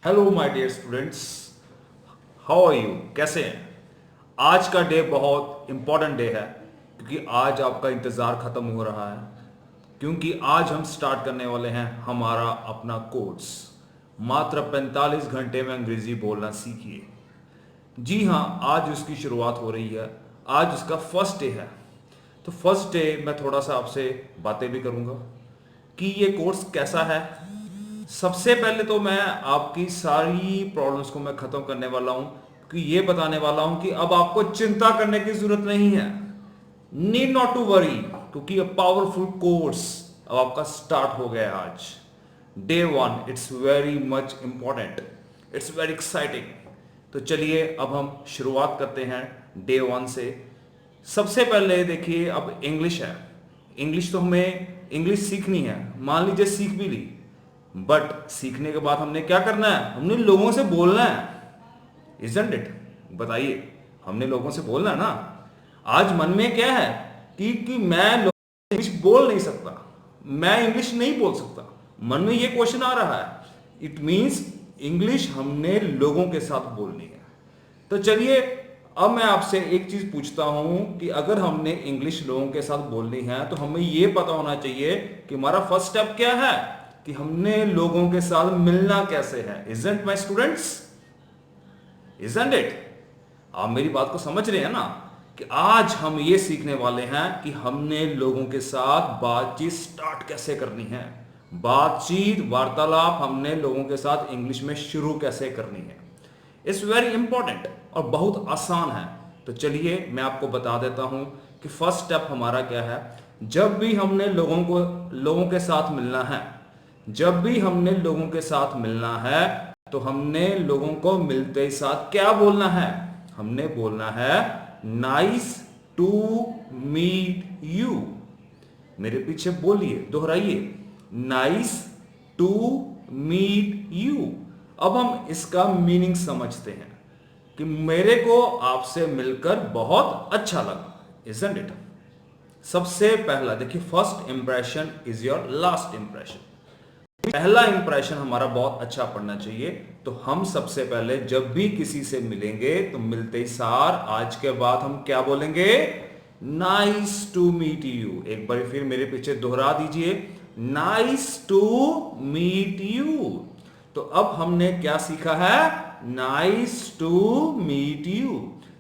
Hello my dear students, how are you? कैसे हैं? आज का डे बहुत इंपॉर्टेंट डे है क्योंकि आज आपका इंतज़ार ख़त्म हो रहा है। क्योंकि आज हम स्टार्ट करने वाले हैं हमारा अपना कोर्स। मात्र 45 घंटे में अंग्रेज़ी बोलना सीखिए। जी हाँ, आज उसकी शुरुआत हो रही है। आज उसका फर्स्ट डे है। तो फर्स्ट डे मैं थोड़ा सा आपसे बातें भी करूँगा कि ये कोर्स कैसा है। सबसे पहले तो मैं आपकी सारी प्रॉब्लम्स को मैं खत्म करने वाला हूं कि ये बताने वाला हूं कि अब आपको चिंता करने की जरूरत नहीं है। नीड नॉट टू वरी, क्योंकि अ पावरफुल कोर्स अब आपका स्टार्ट हो गया है आज। Day one, it's very much important, it's very exciting. तो चलिए अब हम शुरुआत करते हैं डे वन से। सबसे पहले देखिए, अब इंग्लिश है। इंग्लिश तो हमें इंग्लिश सीखनी है। मान लीजिए सीख भी ली, बट सीखने के बाद हमने क्या करना है? हमने लोगों से बोलना है। Isn't it? बताइए, हमने लोगों से बोलना है ना। आज मन में क्या है कि मैं इंग्लिश बोल नहीं सकता, मैं इंग्लिश नहीं बोल सकता। मन में ये क्वेश्चन आ रहा है। इट मीन्स इंग्लिश हमने लोगों के साथ बोलनी है। तो चलिए, अब मैं आपसे एक चीज पूछता हूं कि अगर हमने इंग्लिश लोगों के साथ बोलनी है तो हमें यह पता होना चाहिए कि हमारा फर्स्ट स्टेप क्या है, कि हमने लोगों के साथ मिलना कैसे है। Isn't my students? Isn't it? आप मेरी बात को समझ रहे हैं ना कि आज हम ये सीखने वाले हैं कि हमने लोगों के साथ बातचीत स्टार्ट कैसे करनी है। बातचीत, वार्तालाप हमने लोगों के साथ इंग्लिश में शुरू कैसे करनी है। इट्स वेरी इंपॉर्टेंट और बहुत आसान है। तो चलिए मैं आपको बता देता हूं कि फर्स्ट स्टेप हमारा क्या है। जब भी हमने लोगों के साथ मिलना है, जब भी हमने लोगों के साथ मिलना है, तो हमने लोगों को मिलते ही साथ क्या बोलना है? हमने बोलना है नाइस टू मीट यू। मेरे पीछे बोलिए, दोहराइए, नाइस टू मीट यू। अब हम इसका मीनिंग समझते हैं कि मेरे को आपसे मिलकर बहुत अच्छा लगा। Isn't it? सबसे पहला देखिए, first impression is your last impression. पहला इंप्रेशन हमारा बहुत अच्छा पड़ना चाहिए। तो हम सबसे पहले जब भी किसी से मिलेंगे तो मिलते ही सार आज के बाद हम क्या बोलेंगे? Nice to meet you. एक बार फिर मेरे पीछे दोहरा दीजिए, नाइस टू मीट यू। तो अब हमने क्या सीखा है? Nice to meet you.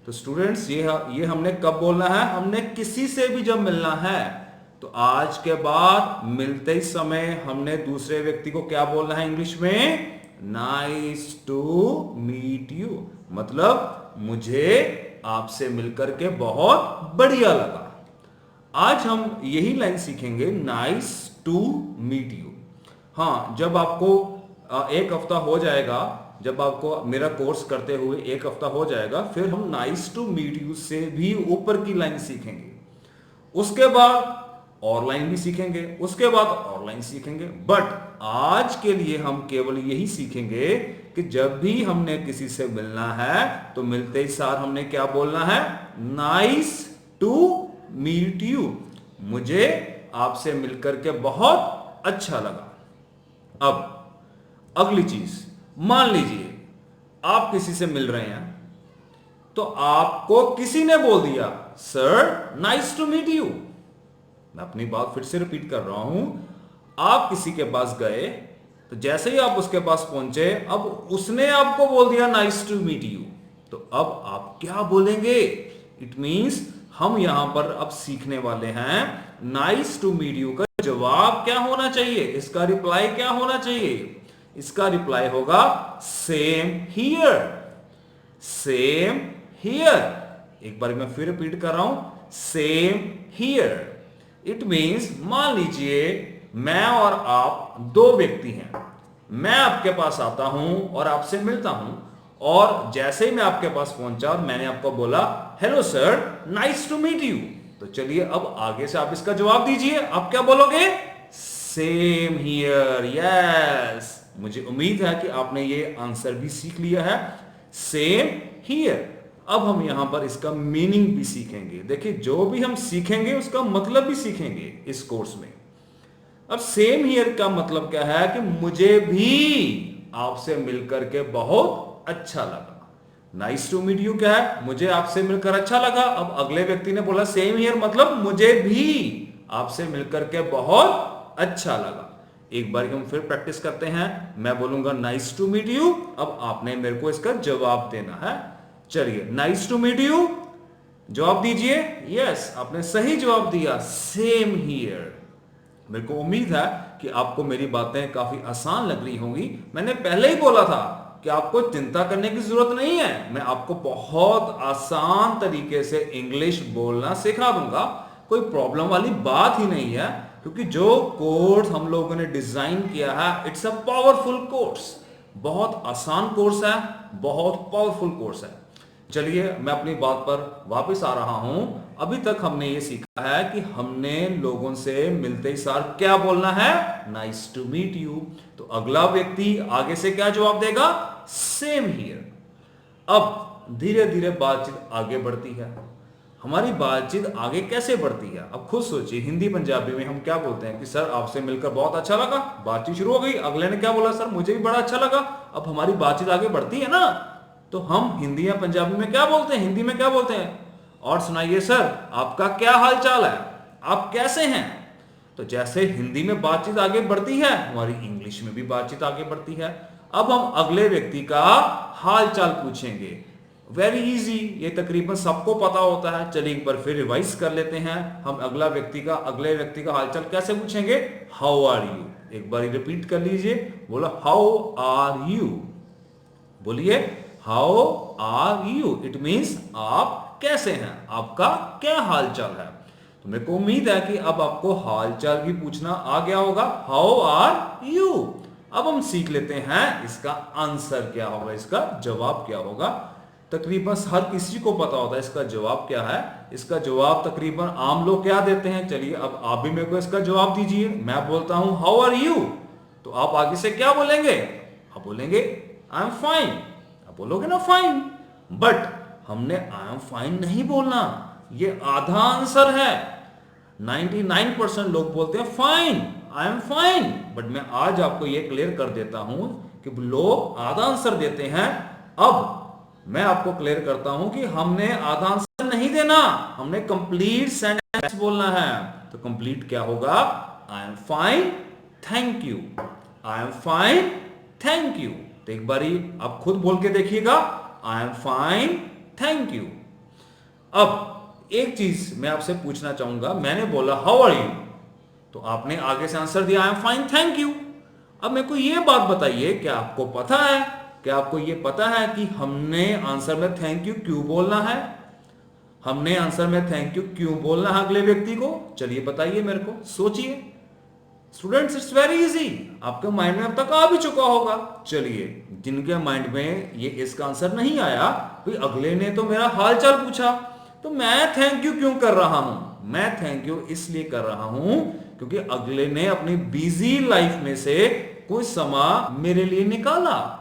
तो स्टूडेंट्स, ये हमने कब बोलना है? हमने किसी से भी जब मिलना है तो आज के बाद मिलते ही समय हमने दूसरे व्यक्ति को क्या बोलना है इंग्लिश में? Nice to meet you. मतलब मुझे आपसे मिलकर के बहुत बढ़िया लगा। आज हम यही लाइन सीखेंगे, नाइस टू मीट यू। हाँ, जब आपको एक हफ्ता हो जाएगा, जब आपको मेरा कोर्स करते हुए एक हफ्ता हो जाएगा, फिर हम नाइस टू मीट यू से भी ऊपर की लाइन सीखेंगे। उसके बाद और लाइन भी सीखेंगे, उसके बाद और लाइन सीखेंगे। बट आज के लिए हम केवल यही सीखेंगे कि जब भी हमने किसी से मिलना है तो मिलते ही सार हमने क्या बोलना है? Nice to meet you. मुझे आपसे मिलकर के बहुत अच्छा लगा। अब अगली चीज, मान लीजिए आप किसी से मिल रहे हैं तो आपको किसी ने बोल दिया, sir nice to meet you. मैं अपनी बात फिर से रिपीट कर रहा हूं। आप किसी के पास गए तो जैसे ही आप उसके पास पहुंचे, अब उसने आपको बोल दिया नाइस टू मीट यू। तो अब आप क्या बोलेंगे? इट मींस हम यहां पर अब सीखने वाले हैं नाइस टू मीट यू का जवाब क्या होना चाहिए, इसका रिप्लाई क्या होना चाहिए? इसका रिप्लाई होगा सेम हियर। Same here. एक बार मैं फिर रिपीट कर रहा हूं, सेम हियर। इट मीन्स, मान लीजिए मैं और आप दो व्यक्ति हैं। मैं आपके पास आता हूं और आपसे मिलता हूं, और जैसे ही मैं आपके पास पहुंचा और मैंने आपको बोला hello sir, nice to meet you. तो चलिए अब आगे से आप इसका जवाब दीजिए। आप क्या बोलोगे? Same here. यस, मुझे उम्मीद है कि आपने ये आंसर भी सीख लिया है, सेम हियर। अब हम यहां पर इसका मीनिंग भी सीखेंगे। देखिए, जो भी हम सीखेंगे उसका मतलब भी सीखेंगे इस कोर्स में। अब सेम हियर का मतलब क्या है? कि मुझे भी आपसे मिलकर के बहुत अच्छा लगा। नाइस टू मीट यू क्या है? मुझे आपसे मिलकर अच्छा लगा। अब अगले व्यक्ति ने बोला सेम हियर, मतलब मुझे भी आपसे मिलकर के बहुत अच्छा लगा। एक बार हम फिर प्रैक्टिस करते हैं। मैं बोलूंगा नाइस टू मीट यू, अब आपने मेरे को इसका जवाब देना है। चलिए, नाइस टू मीट यू, जवाब दीजिए। यस, आपने सही जवाब दिया, सेम हियर। मेरे को उम्मीद है कि आपको मेरी बातें काफी आसान लग रही होंगी। मैंने पहले ही बोला था कि आपको चिंता करने की जरूरत नहीं है, मैं आपको बहुत आसान तरीके से इंग्लिश बोलना सिखा दूंगा। कोई प्रॉब्लम वाली बात ही नहीं है, क्योंकि जो कोर्स हम लोगों ने डिजाइन किया है, इट्स अ पावरफुल कोर्स। बहुत आसान कोर्स है, बहुत पावरफुल कोर्स है। चलिए, मैं अपनी बात पर वापस आ रहा हूं। अभी तक हमने ये सीखा है कि हमने लोगों से मिलते ही सार क्या बोलना है, नाइस टू मीट यू। तो अगला व्यक्ति आगे से क्या जवाब देगा, सेम हियर। अब धीरे धीरे बातचीत आगे बढ़ती है। हमारी बातचीत आगे कैसे बढ़ती है, अब खुद सोचिए। हिंदी पंजाबी में हम क्या बोलते हैं कि सर आपसे मिलकर बहुत अच्छा लगा, बातचीत शुरू हो गई। अगले ने क्या बोला, सर मुझे भी बड़ा अच्छा लगा। अब हमारी बातचीत आगे बढ़ती है ना। तो हम हिंदी या पंजाबी में क्या बोलते हैं, हिंदी में क्या बोलते हैं, और सुनाइए सर आपका क्या हाल चाल है, आप कैसे हैं। तो जैसे हिंदी में बातचीत आगे बढ़ती है, हमारी इंग्लिश में भी बातचीत आगे बढ़ती है। अब हम अगले व्यक्ति का हाल चाल पूछेंगे। वेरी इजी, ये तकरीबन सबको पता होता है। चलिए एक बार फिर रिवाइज कर लेते हैं। हम अगले व्यक्ति का हालचाल कैसे पूछेंगे, हाउ आर यू। एक बार रिपीट कर लीजिए, बोला हाउ आर यू। बोलिए how are you, it means आप कैसे हैं, आपका क्या हालचाल है। तो मेरे को उम्मीद है कि अब आपको हालचाल भी पूछना आ गया होगा, हाउ आर यू। अब हम सीख लेते हैं इसका आंसर क्या होगा, इसका जवाब क्या होगा। तकरीबन हर किसी को पता होता है इसका जवाब क्या है। इसका जवाब तकरीबन आम लोग क्या देते हैं, चलिए अब आप भी मेरे को इसका जवाब दीजिए। मैं बोलता हूं हाउ आर यू, तो आप आगे से क्या बोलेंगे, आप बोलेंगे आई एम फाइन। आप बोलोगे ना फाइन, बट हमने आई एम फाइन नहीं बोलना, ये आधा आंसर है। 99% लोग बोलते हैं fine, I am fine, but मैं आज आपको यह क्लियर कर देता हूं कि लोग आधा आंसर देते हैं। अब मैं आपको क्लियर करता हूं कि हमने आधा आंसर नहीं देना, हमने कंप्लीट सेंटेंस बोलना है। तो कंप्लीट क्या होगा, आई am fine thank you, I am fine thank you. तो एक बारी आप खुद बोल के देखिएगा, आई एम फाइन थैंक यू। अब एक चीज मैं आपसे पूछना चाहूंगा, मैंने बोला हाउ आर यू, तो आपने आगे से आंसर दिया आई एम फाइन थैंक यू। अब मेरे को यह बात बताइए, क्या आपको पता है, क्या आपको यह पता है कि हमने आंसर में थैंक यू क्यों बोलना है, हमने आंसर में थैंक यू क्यों बोलना है अगले व्यक्ति को। चलिए बताइए मेरे को, सोचिए स्टूडेंट्स, इट्स वेरी इजी, आपके माइंड में अब तक आ भी चुका होगा। चलिए, जिनके माइंड में ये इसका आंसर नहीं आया, भाई अगले ने तो मेरा हाल चाल पूछा, तो मैं थैंक यू क्यों कर रहा हूं, मैं थैंक यू इसलिए कर रहा हूं क्योंकि अगले ने अपनी बिजी लाइफ में से कोई समय मेरे लिए निकाला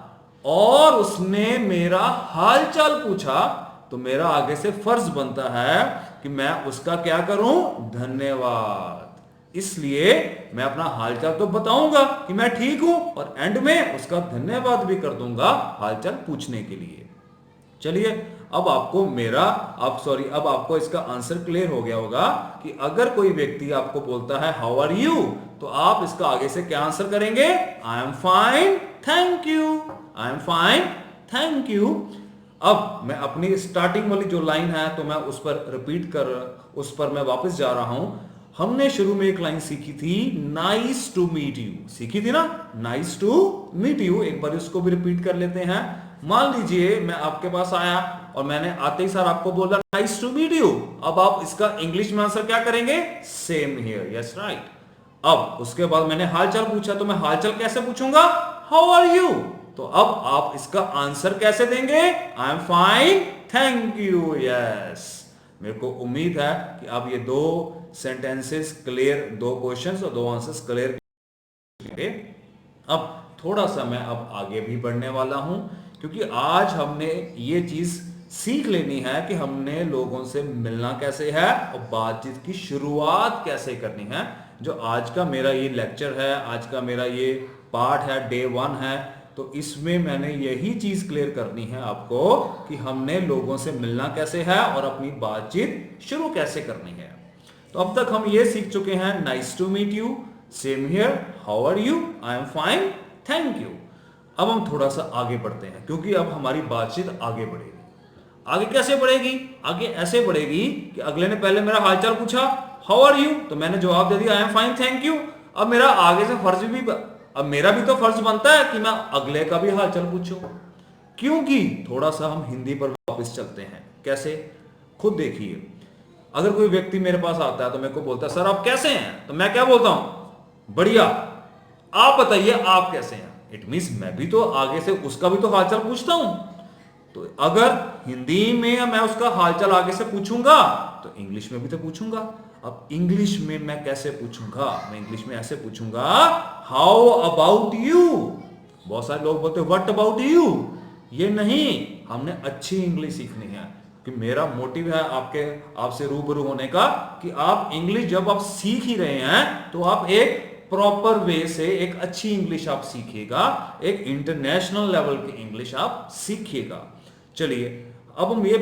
और उसने मेरा हाल चाल पूछा। तो मेरा आगे से फर्ज बनता है कि मैं उसका क्या करूं, धन्यवाद। इसलिए मैं अपना हालचाल तो बताऊंगा कि मैं ठीक हूं, और एंड में उसका धन्यवाद भी कर दूंगा हालचाल पूछने के लिए। चलिए, अब आपको इसका आंसर क्लियर हो गया होगा कि अगर कोई व्यक्ति आपको बोलता है हाउ आर यू, तो आप इसका आगे से क्या आंसर करेंगे, आई am fine thank you, I am fine thank you. अब मैं अपनी स्टार्टिंग वाली जो लाइन है, तो मैं उस पर मैं वापस जा रहा हूं। हमने शुरू में एक लाइन सीखी थी, नाइस टू मीट यू, सीखी थी ना, नाइस टू मीट यू। एक बार इसको भी रिपीट कर लेते हैं। मान लीजिए मैं आपके पास आया और मैंने आते ही सर आपको बोला नाइस टू मीट यू। अब आप इसका इंग्लिश में आंसर क्या करेंगे, सेम हियर, यस राइट। अब उसके बाद मैंने हालचाल पूछा, तो मैं हालचाल कैसे पूछूंगा, हाउ आर यू। तो अब आप इसका आंसर कैसे देंगे, आई am fine thank you, yes. मेरे को उम्मीद है कि आप ये दो सेंटेंसेस क्लियर, दो क्वेश्चंस और दो आंसर्स क्लियर करेंगे। अब थोड़ा सा मैं अब आगे भी बढ़ने वाला हूं, क्योंकि आज हमने ये चीज सीख लेनी है कि हमने लोगों से मिलना कैसे है और बातचीत की शुरुआत कैसे करनी है। जो आज का मेरा ये लेक्चर है, आज का मेरा ये पार्ट है, डे 1 है, तो इसमें मैंने यही चीज क्लियर करनी है आपको कि हमने लोगों से मिलना कैसे है और अपनी बातचीत शुरू कैसे करनी है। तो अब तक हम ये सीख चुके हैं, nice to meet you, same here, how are you, I am fine, thank you. अब हम थोड़ा सा आगे बढ़ते हैं, क्योंकि अब हमारी बातचीत आगे बढ़ेगी। आगे कैसे बढ़ेगी? आगे ऐसे बढ़ेगी कि अगले ने पहले मेरा हालचाल पूछा, हाउ आर यू, तो मैंने जवाब दे दिया आई एम फाइन थैंक यू। अब मेरा आगे से फर्ज भी, अब मेरा भी तो फर्ज बनता है कि मैं अगले का भी हालचाल पूछूं, क्योंकि थोड़ा सा हम हिंदी पर वापस चलते हैं। कैसे? खुद देखिए, अगर कोई व्यक्ति मेरे पास आता है तो मेरे को बोलता है सर आप कैसे हैं, तो मैं क्या बोलता हूं? बढ़िया। आप बताइए आप कैसे हैं। इट मींस मैं भी तो आगे से उसका भी तो हालचाल पूछता हूं। तो अगर हिंदी में मैं उसका हालचाल आगे से पूछूंगा तो इंग्लिश में भी तो पूछूंगा। अब इंग्लिश में मैं कैसे पूछूंगा? मैं इंग्लिश में ऐसे पूछूंगा, हाउ अबाउट यू। बहुत सारे लोग बोलते हैं व्हाट अबाउट यू। ये नहीं, हमने अच्छी इंग्लिश सीखनी है, कि मेरा मोटिव है आपसे रूबरू होने का, कि आप इंग्लिश जब आप सीख ही रहे हैं तो आप एक प्रॉपर वे से एक अच्छी इंग्लिश आप सीखिएगा, एक इंटरनेशनल लेवल की इंग्लिश आप सीखिएगा। चलिए, अब हम ये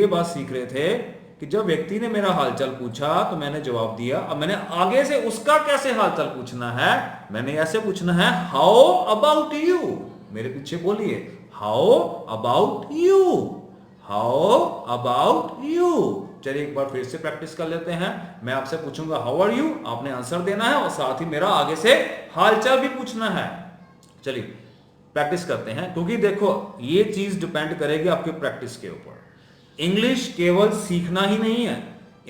बात सीख रहे थे कि जब व्यक्ति ने मेरा हालचाल पूछा तो मैंने जवाब दिया। अब मैंने आगे से उसका कैसे हालचाल पूछना है? मैंने ऐसे पूछना है, हाउ अबाउट यू। मेरे पीछे बोलिए, how about you, how about you. चलिए एक बार फिर से प्रैक्टिस कर लेते हैं। मैं आपसे पूछूंगा हाउ आर यू, आपने आंसर देना है और साथ ही मेरा आगे से हालचाल भी पूछना है। चलिए प्रैक्टिस करते हैं, क्योंकि देखो ये चीज डिपेंड करेगी आपकी प्रैक्टिस के ऊपर। इंग्लिश केवल सीखना ही नहीं है।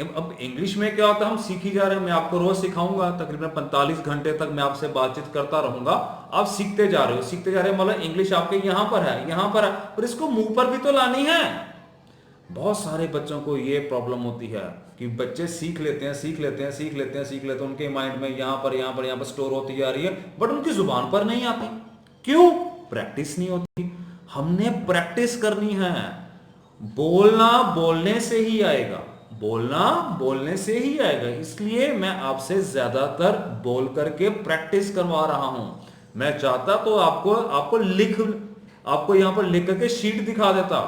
अब इंग्लिश में क्या होता है, हम सीख ही जा रहे हैं। मैं आपको रोज सिखाऊंगा, तकरीबन 45 घंटे तक मैं आपसे बातचीत करता रहूंगा। आप सीखते जा रहे हो, सीखते जा रहे हो, मतलब इंग्लिश आपके यहां पर है, यहां पर है, पर इसको मुंह पर भी तो लानी है। बहुत सारे बच्चों को ये प्रॉब्लम होती है कि बच्चे सीख लेते हैं, उनके माइंड में यहां पर स्टोर होती जा रही है, बट उनकी जुबान पर नहीं आती। क्यों? प्रैक्टिस नहीं होती। हमने प्रैक्टिस करनी है। बोलना बोलने से ही आएगा, बोलना बोलने से ही आएगा। इसलिए मैं आपसे ज्यादातर बोल करके प्रैक्टिस करवा रहा हूं। मैं चाहता तो आपको यहां पर लिख करके शीट दिखा देता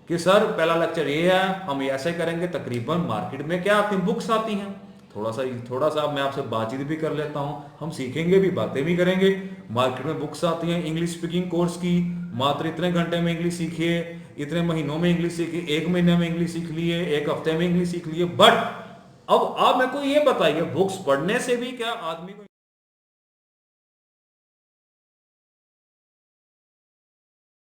कि सर पहला लेक्चर ये है, हम ऐसे करेंगे। तकरीबन मार्केट में क्या आती हैं, बुक्स आती हैं। थोड़ा सा मैं आपसे बातचीत भी कर लेता हूं, हम सीखेंगे भी, बातें भी करेंगे। मार्केट में बुक्स आती हैं इंग्लिश स्पीकिंग कोर्स की, मात्र इतने घंटे में इंग्लिश सीखिए, इतने महीनों में इंग्लिश सीखिए, 1 महीने में इंग्लिश सीख लिए, 1 हफ्ते में इंग्लिश सीख लिए। बट अब आप मेरे को ये बताइए, बुक्स पढ़ने से भी क्या आदमी को